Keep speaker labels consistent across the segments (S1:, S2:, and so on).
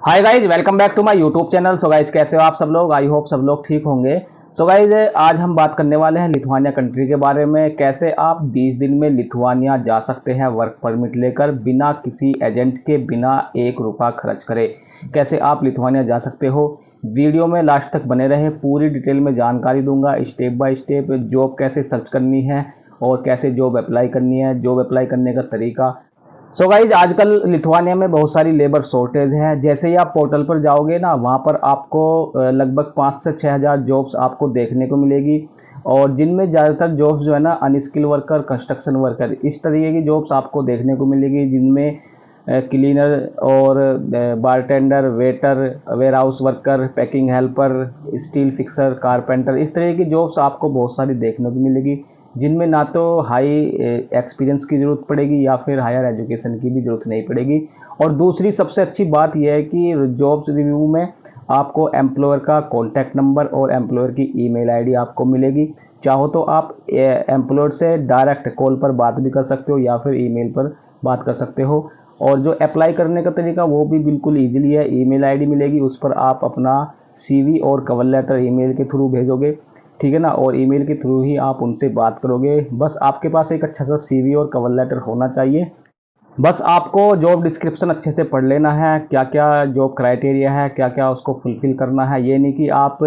S1: Hi guys, welcome back to my YouTube channel. So guys, कैसे हो आप सब लोग? आई होप सब लोग ठीक होंगे। सो गाइज, आज हम बात करने वाले हैं लिथुआनिया कंट्री के बारे में। कैसे आप 20 दिन में लिथुआनिया जा सकते हैं वर्क परमिट लेकर, बिना किसी एजेंट के, बिना एक रुपया खर्च करे। कैसे आप लिथुआनिया जा सकते हो, वीडियो में लास्ट तक बने रहे। पूरी डिटेल में जानकारी दूंगा, स्टेप बाय स्टेप। जॉब कैसे सर्च करनी है और कैसे जॉब अप्लाई करनी है, जॉब अप्लाई करने का तरीका। सो गाइज, आजकल लिथुआनिया में बहुत सारी लेबर शॉर्टेज है। जैसे ही आप पोर्टल पर जाओगे ना, वहाँ पर आपको लगभग 5 से 6 हज़ार जॉब्स आपको देखने को मिलेगी। और जिनमें ज़्यादातर जॉब्स जो है ना, अनस्किल वर्कर, कंस्ट्रक्शन वर्कर, इस तरीके की जॉब्स आपको देखने को मिलेगी। जिनमें क्लीनर और bartender, waiter, warehouse worker, packing helper, steel fixer, carpenter, इस तरह की जॉब्स आपको बहुत सारी देखने को मिलेगी। जिनमें ना तो हाई एक्सपीरियंस की ज़रूरत पड़ेगी या फिर हायर एजुकेशन की भी ज़रूरत नहीं पड़ेगी। और दूसरी सबसे अच्छी बात यह है कि जॉब्स रिव्यू में आपको एम्प्लॉयर का कॉन्टैक्ट नंबर और एम्प्लॉयर की ईमेल आईडी आपको मिलेगी। चाहो तो आप एम्प्लॉयर से डायरेक्ट कॉल पर बात भी कर सकते हो या फिर ईमेल पर बात कर सकते हो। और जो अप्लाई करने का तरीका वो भी बिल्कुल ईजिली है। ईमेल आईडी मिलेगी, उस पर आप अपना सीवी और कवर लेटर ईमेल के थ्रू भेजोगे, ठीक है ना। और ईमेल के थ्रू ही आप उनसे बात करोगे। बस आपके पास एक अच्छा सा सीवी और कवर लेटर होना चाहिए। बस आपको जॉब डिस्क्रिप्शन अच्छे से पढ़ लेना है, क्या क्या जॉब क्राइटेरिया है, क्या क्या उसको फुलफ़िल करना है। ये नहीं कि आप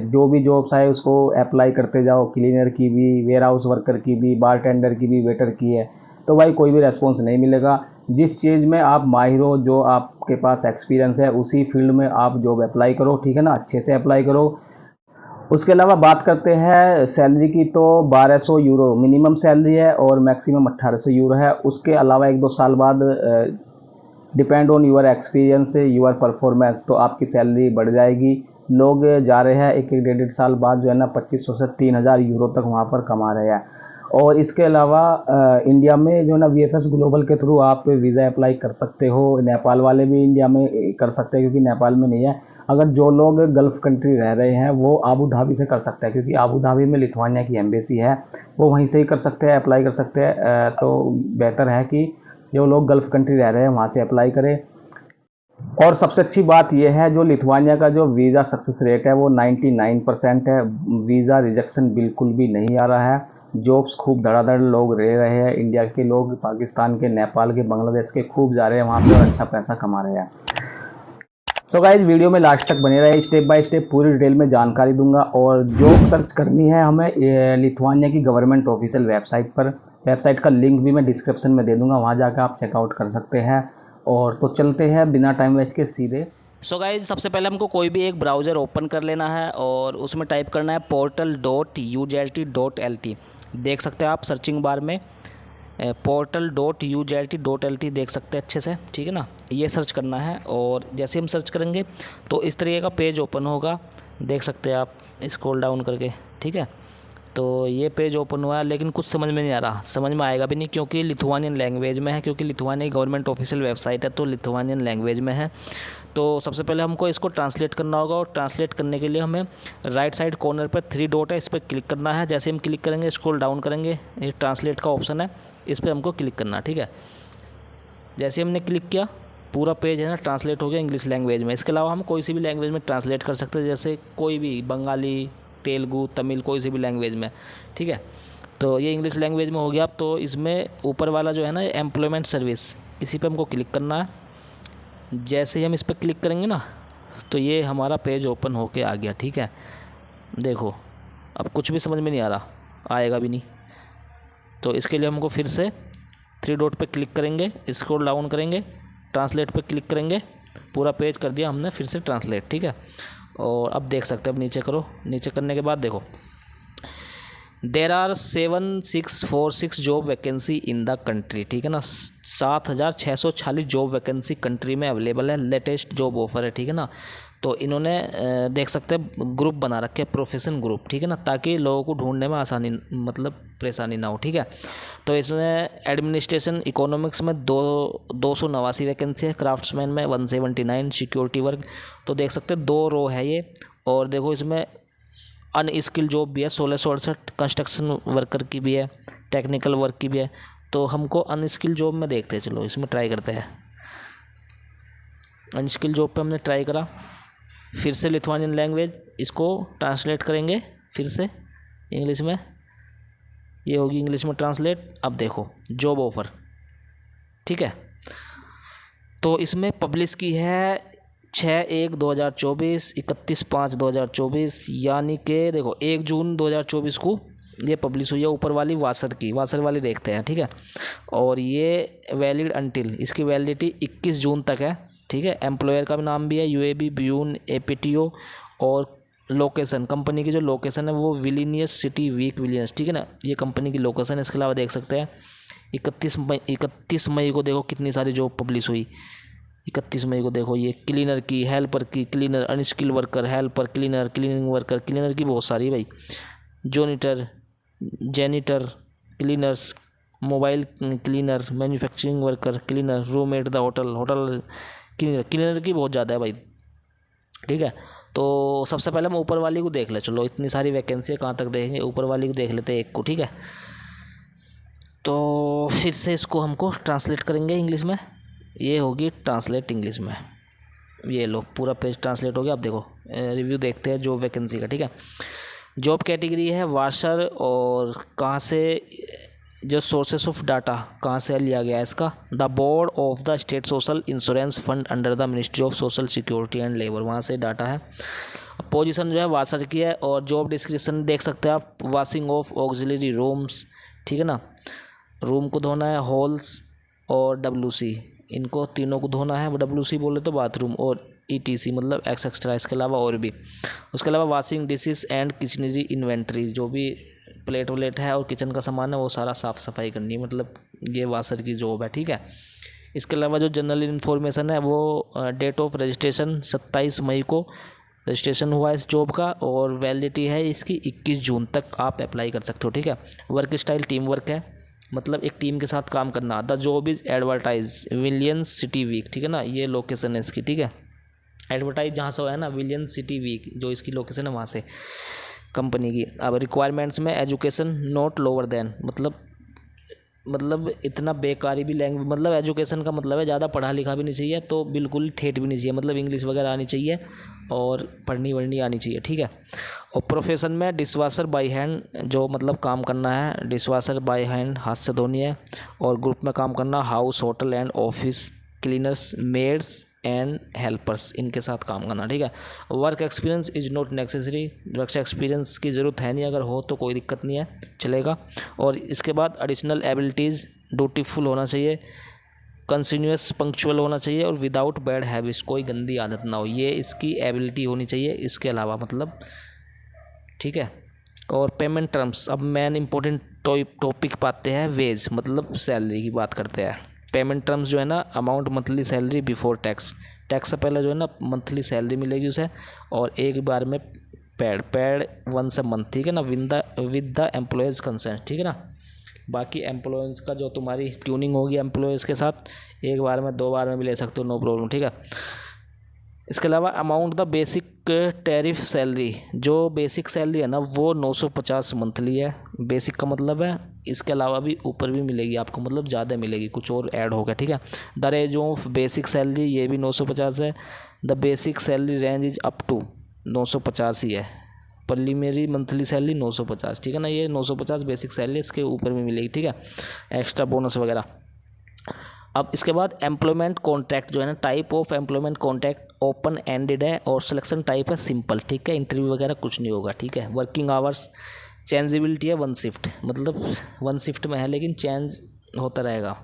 S1: जो भी जॉब्स आए उसको अप्लाई करते जाओ। क्लीनर की भी, वेयर हाउस वर्कर की भी, बारटेंडर की भी, वेटर की है, तो भाई कोई भी रेस्पॉन्स नहीं मिलेगा। जिस चीज़ में आप माहिर हो, जो आपके पास एक्सपीरियंस है, उसी फील्ड में आप जॉब अप्लाई करो, ठीक है ना। अच्छे से अप्लाई करो। उसके अलावा बात करते हैं सैलरी की, तो 1200 यूरो मिनिमम सैलरी है और मैक्सिमम 1800 यूरो है। उसके अलावा 1-2 साल बाद depend on your experience, your performance, तो आपकी सैलरी बढ़ जाएगी। लोग जा रहे हैं 1-1, 1.5 साल बाद जो है ना, 2500 से 3000 यूरो तक वहाँ पर कमा रहे हैं। और इसके अलावा इंडिया में जो है ना, वीएफएस ग्लोबल के थ्रू आप वीज़ा अप्लाई कर सकते हो। नेपाल वाले भी इंडिया में कर सकते हैं, क्योंकि नेपाल में नहीं है। अगर जो लोग गल्फ़ कंट्री रह रहे हैं वो आबू धाबी से कर सकते हैं, क्योंकि आबू धाबी में लिथुआनिया की एम्बेसी है। वो वहीं से ही कर सकते हैं, अप्लाई कर सकते हैं। तो बेहतर है कि जो लोग गल्फ़ कंट्री रह रहे हैं वहाँ से अप्लाई करें। और सबसे अच्छी बात यह है, जो लिथुआनिया का जो वीज़ा सक्सेस रेट है वो 99% है। वीज़ा रिजेक्शन बिल्कुल भी नहीं आ रहा है। जॉब्स खूब धड़ाधड़ लोग रह रहे हैं। इंडिया के लोग पाकिस्तान के, नेपाल के, बांग्लादेश के खूब जा रहे हैं वहाँ पे और अच्छा पैसा कमा रहे हैं। सो गाइज, वीडियो में लास्ट तक बने रहे। स्टेप बाय स्टेप पूरी डिटेल में जानकारी दूंगा। और जॉब सर्च करनी है हमें लिथुआनिया की गवर्नमेंट ऑफिशियल वेबसाइट पर। वेबसाइट का लिंक भी मैं डिस्क्रिप्शन में दे दूंगा, वहाँ जाकर आप चेकआउट कर सकते हैं। और तो चलते हैं बिना टाइम वेस्ट के सीधे।
S2: सो गाइज, सबसे पहले हमको कोई भी एक ब्राउज़र ओपन कर लेना है और उसमें टाइप करना है portal.ujlt.lt। देख सकते हैं आप सर्चिंग बार में portal.ujlt.lt देख सकते हैं अच्छे से, ठीक है ना। ये सर्च करना है और जैसे हम सर्च करेंगे तो इस तरीके का पेज ओपन होगा। देख सकते हैं आप स्क्रॉल डाउन करके, ठीक है। तो ये पेज ओपन हुआ है, लेकिन कुछ समझ में नहीं आ रहा, समझ में आएगा भी नहीं, क्योंकि लिथुआनियन लैंग्वेज में है। क्योंकि लिथुआनिया गवर्नमेंट ऑफिशियल वेबसाइट है, तो लिथुआनियन लैंग्वेज में है। तो सबसे पहले हमको इसको ट्रांसलेट करना होगा, और ट्रांसलेट करने के लिए हमें राइट साइड कॉर्नर पर 3 डॉट है, इस पर क्लिक करना है। जैसे हम क्लिक करेंगे, स्क्रॉल डाउन करेंगे, ये ट्रांसलेट का ऑप्शन है, इस पर हमको क्लिक करना है, ठीक है। जैसे हमने क्लिक किया, पूरा पेज है ना ट्रांसलेट हो गया इंग्लिश लैंग्वेज में। इसके अलावा हम कोई सी भी लैंग्वेज में ट्रांसलेट कर सकते हैं, जैसे कोई भी, बंगाली, तेलुगु, तमिल, कोई सी भी लैंग्वेज में, ठीक है। तो ये इंग्लिश लैंग्वेज में हो गया। तो इसमें ऊपर वाला जो है ना, एम्प्लॉयमेंट सर्विस, इसी पे हमको क्लिक करना है। जैसे ही हम इस पर क्लिक करेंगे ना, तो ये हमारा पेज ओपन होके आ गया, ठीक है। देखो, अब कुछ भी समझ में नहीं आ रहा, आएगा भी नहीं। तो इसके लिए हमको फिर से 3 डॉट पे क्लिक करेंगे, स्क्रॉल डाउन करेंगे, ट्रांसलेट पे क्लिक करेंगे। पूरा पेज कर दिया हमने फिर से ट्रांसलेट, ठीक है। और अब देख सकते हैं, अब नीचे करो। नीचे करने के बाद देखो, there are 7646 job vacancy in the country, ठीक है ना। 7646 जॉब वैकेंसी कंट्री में अवेलेबल है। लेटेस्ट जॉब ऑफर है, ठीक है ना। तो इन्होंने देख सकते हैं ग्रुप बना रखे हैं, प्रोफेशन ग्रुप, ठीक है ना, ताकि लोगों को ढूंढने में आसानी, मतलब परेशानी ना हो, ठीक है। तो इसमें एडमिनिस्ट्रेशन इकोनॉमिक्स में 289 वैकेंसी है, क्राफ्ट्समैन में 179, सिक्योरिटी वर्क, तो देख सकते हैं 2 रो है ये। और देखो, इसमें अनस्किल जॉब भी है 1668, कंस्ट्रक्शन वर्कर की भी है, टेक्निकल वर्क की भी है। तो हमको अनस्किल जॉब में देखते हैं, चलो इसमें ट्राई करते हैं। अनस्किल जॉब पे हमने ट्राई करा। फिर से लिथुआनियन लैंग्वेज, इसको ट्रांसलेट करेंगे फिर से इंग्लिश में, ये होगी इंग्लिश में ट्रांसलेट। अब देखो जॉब ऑफ़र, ठीक है। तो इसमें पब्लिश की है 6/1/2024, 31/5/2024, यानी कि देखो 1 जून 2024 को ये पब्लिश हुई है। ऊपर वाली वासर वाली देखते हैं, ठीक है। और ये वैलिड अंटिल, इसकी वैलिडिटी 21 जून तक है, ठीक है। एम्प्लॉयर का भी नाम भी है यूएबी ब्यून एपीटीओ, और लोकेशन, कंपनी की जो लोकेशन है वो विलिनियस सिटी वीक विलियंस, ठीक है ना, ये कंपनी की लोकेशन है। इसके अलावा देख सकते हैं 31 मई को देखो कितनी सारी जॉब पब्लिश हुई। 31 मई को देखो ये क्लीनर की, हेल्पर की, cleaner, unskill worker, helper, cleaner, cleaning worker, cleaner की बहुत सारी भाई, janitor, janitor, cleaners, mobile cleaner, manufacturing worker, cleaner, room at the hotel cleaner की बहुत ज़्यादा है भाई, ठीक है। तो सबसे पहले हम ऊपर वाली को देख ले, चलो इतनी सारी वैकेंसी है, कहाँ तक देखेंगे, ऊपर वाली को देख लेते हैं एक को, ठीक है। तो फिर से इसको हमको ट्रांसलेट करेंगे इंग्लिश में, ये होगी ट्रांसलेट इंग्लिश में। ये लो पूरा पेज ट्रांसलेट हो गया। अब देखो रिव्यू देखते हैं जॉब वैकेंसी का, ठीक है। जॉब कैटेगरी है वाशर, और कहाँ से, जो सोर्सेस ऑफ डाटा कहाँ से लिया गया है इसका, the board of the state social insurance fund under the ministry of social security and labour, वहाँ से डाटा है। पोजीशन जो है वाशर की है, और जॉब डिस्क्रिप्शन देख सकते हैं आप, वॉशिंग ऑफ ऑक्सिलरी रूम्स, ठीक है ना, रूम को धोना है, हॉल्स और WC, इनको तीनों को धोना है। वो WC बोले तो बाथरूम, और ETC मतलब एक्सेट्रा, इसके अलावा और भी। उसके अलावा वॉशिंग डिशेस एंड किचनरी इन्वेंट्री, जो भी प्लेट वलेट है और किचन का सामान है वो सारा साफ़ सफाई करनी है, मतलब ये वाशर की जॉब है, ठीक है। इसके अलावा जो जनरल इन्फॉर्मेशन है वो डेट ऑफ रजिस्ट्रेशन 27 मई को रजिस्ट्रेशन हुआ इस जॉब का, और वैलिडिटी है इसकी 21 जून तक आप अप्लाई कर सकते हो, ठीक है। वर्क स्टाइल टीम वर्क है, मतलब एक टीम के साथ काम करना। The job is advertise Vilnius city week, ठीक है ना, ये लोकेशन है इसकी, ठीक है। एडवर्टाइज जहाँ से हुआ है ना, विलियंस सिटी वीक, जो इसकी लोकेशन है वहाँ से कंपनी की। अब रिक्वायरमेंट्स में एजुकेशन नॉट लोअर देन, मतलब इतना बेकारी भी लैंग्वेज, मतलब एजुकेशन का मतलब है ज़्यादा पढ़ा लिखा भी नहीं चाहिए, तो बिल्कुल ठेठ भी नहीं चाहिए, मतलब इंग्लिश वगैरह आनी चाहिए और पढ़नी वढ़नी आनी चाहिए, ठीक है। और प्रोफेशन में डिशवाशर बाय हैंड, जो मतलब काम करना है डिशवाशर बाय हैंड, हाथ से धोनी है, और ग्रुप में काम करना, house hotel and office cleaners, maids and helpers, इनके साथ काम करना, ठीक है। Work experience is not necessary, work experience की ज़रूरत है नहीं, अगर हो तो कोई दिक्कत नहीं है, चलेगा। और इसके बाद एडिशनल एबिलिटीज़, ड्यूटीफुल होना चाहिए, कंटिन्यूअस पंक्चुअल होना चाहिए, और विदाउट बैड हैबिट्स, कोई गंदी आदत ना हो, ये इसकी एबिलिटी होनी चाहिए। इसके अलावा मतलब, ठीक है। और पेमेंट टर्म्स, अब मेन इंपॉर्टेंट टॉपिक पाते हैं, वेज मतलब सैलरी की बात करते हैं। पेमेंट टर्म्स जो है ना, amount monthly salary before tax, tax से पहले जो है ना मंथली सैलरी मिलेगी उसे, और एक बार में पेड वंस अ मंथ, ठीक है ना, विद द एम्प्लॉयज़ कंसेंट, ठीक है ना। बाकी एम्प्लॉयज़ का जो तुम्हारी ट्यूनिंग होगी एम्प्लॉयज़ के साथ, एक बार में 2 बार में भी ले सकते हो, नो प्रॉब्लम, ठीक है। इसके अलावा amount the basic tariff salary, जो बेसिक सैलरी है ना वो 950 मंथली है, बेसिक का मतलब है इसके अलावा भी ऊपर भी मिलेगी आपको, मतलब ज़्यादा मिलेगी, कुछ और ऐड हो गया, ठीक है। The range of basic salary, ये भी 950 है। The basic salary range is up to 950 ही है, प्रीलिमिनरी मंथली सैलरी 950, ठीक है ना, ये 950 बेसिक सैलरी, इसके ऊपर भी मिलेगी, ठीक है, एक्स्ट्रा बोनस वगैरह। अब इसके बाद एम्प्लॉयमेंट कॉन्ट्रैक्ट जो है ना, type of employment contract open ended है, और सिलेक्शन टाइप है सिंपल, ठीक है, इंटरव्यू वगैरह कुछ नहीं होगा, ठीक है। वर्किंग आवर्स चेंजेबिलिटी है 1 शिफ्ट, मतलब 1 शिफ्ट में है लेकिन चेंज होता रहेगा,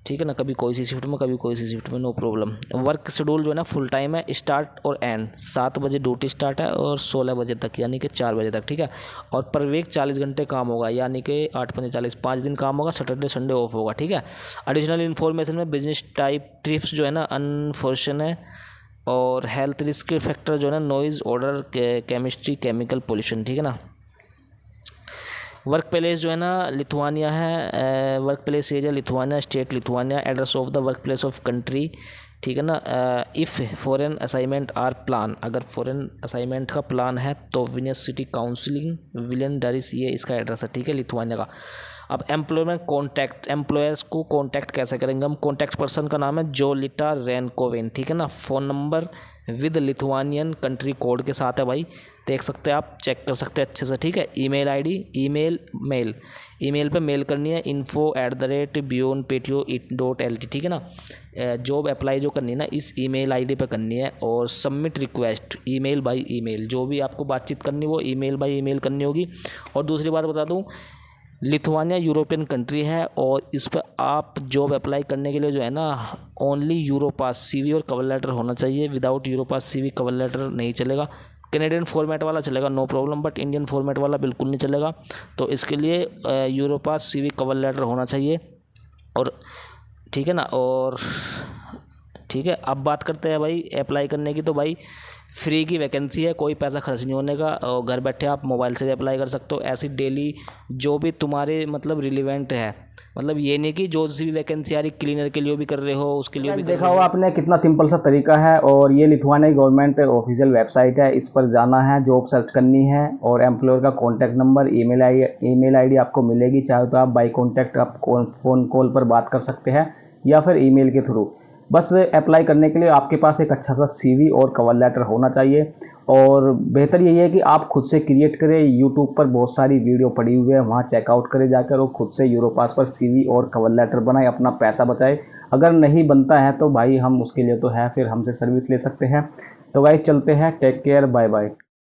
S2: ठीक है ना, कभी कोई सी शिफ्ट में कभी कोई सी शिफ्ट में, नो प्रॉब्लम। वर्क शेड्यूल जो है ना फुल टाइम है, स्टार्ट और एंड 7 बजे ड्यूटी स्टार्ट है और 16 बजे तक, यानी कि 4 बजे तक, ठीक है। और पर वीक 40 घंटे काम होगा, यानी कि 8×5 = 5 दिन काम होगा, सैटरडे संडे ऑफ होगा, ठीक है। एडिशनल इन्फॉर्मेशन में बिजनेस टाइप ट्रिप्स जो है ना अनफॉर्चुन है, और हेल्थ रिस्क फैक्टर जो है ना noise, order, chemistry, chemical pollution, ठीक है ना। वर्क प्लेस जो है ना लिथुआनिया है, work place area Lithuania, state Lithuania, address of the work place of country, ठीक है ना। If foreign assignment are plan, अगर फॉरेन असाइनमेंट का प्लान है तो विनियस सिटी काउंसिलिंग विलियन डारिस, ये इसका एड्रेस है, ठीक है, लिथुआनिया का। अब एम्प्लॉयमेंट कॉन्टैक्ट, एम्प्लॉयर्स को कॉन्टैक्ट कैसे करेंगे हम? कॉन्टैक्ट पर्सन का नाम है जोलिटा रेनकोवेन, ठीक है ना। Phone number with Lithuanian country code के साथ है भाई, देख सकते हैं आप, चेक कर सकते हैं अच्छे से, ठीक है। ईमेल आईडी, ईमेल पे मेल करनी है info@beyondpto.lt, ठीक है ना। जॉब अप्लाई जो करनी है ना इस ईमेल आईडी पे करनी है, और submit request email by email, जो भी आपको बातचीत करनी वो ईमेल बाय ईमेल करनी होगी। और दूसरी बात बता दूं, लिथुआनिया यूरोपियन कंट्री है और इस पर आप जॉब अप्लाई करने के लिए जो है ना ओनली यूरोपास सीवी और कवर लेटर होना चाहिए। Without Europass CV cover letter नहीं चलेगा। कैनेडियन फॉर्मेट वाला चलेगा no problem, but Indian format वाला बिल्कुल नहीं चलेगा। तो इसके लिए यूरोपास सीवी कवर लेटर होना चाहिए, और ठीक है ना। और ठीक है, अब बात करते हैं भाई अप्लाई करने की। तो भाई फ्री की वैकेंसी है, कोई पैसा खर्च नहीं होने का, और घर बैठे आप मोबाइल से भी अप्लाई कर सकते हो। ऐसी डेली जो भी तुम्हारे मतलब रिलेवेंट है, मतलब ये नहीं कि जो सी भी वैकेंसी आ रही क्लीनर के लिए भी कर रहे हो, उसके लिए भी
S1: देखा होगा आपने कितना सिंपल सा तरीका है। और ये लिथुआनिया गवर्नमेंट ऑफिशियल वेबसाइट है, इस पर जाना है, जॉब सर्च करनी है, और एम्प्लॉयर का कॉन्टैक्ट नंबर, ईमेल आईडी आपको मिलेगी। चाहे तो आप बाई कॉन्टैक्ट आप फ़ोन कॉल पर बात कर सकते हैं या फिर ईमेल के थ्रू। बस अप्लाई करने के लिए आपके पास एक अच्छा सा सीवी और कवर लेटर होना चाहिए। और बेहतर यही है कि आप खुद से क्रिएट करें। यूट्यूब पर बहुत सारी वीडियो पड़ी हुई है, वहाँ चेकआउट करें जाकर, और खुद से यूरोपास पर सीवी और कवर लेटर बनाए, अपना पैसा बचाए। अगर नहीं बनता है तो भाई हम उसके लिए तो है, फिर हमसे सर्विस ले सकते हैं। तो भाई चलते हैं, टेक केयर, बाय बाय।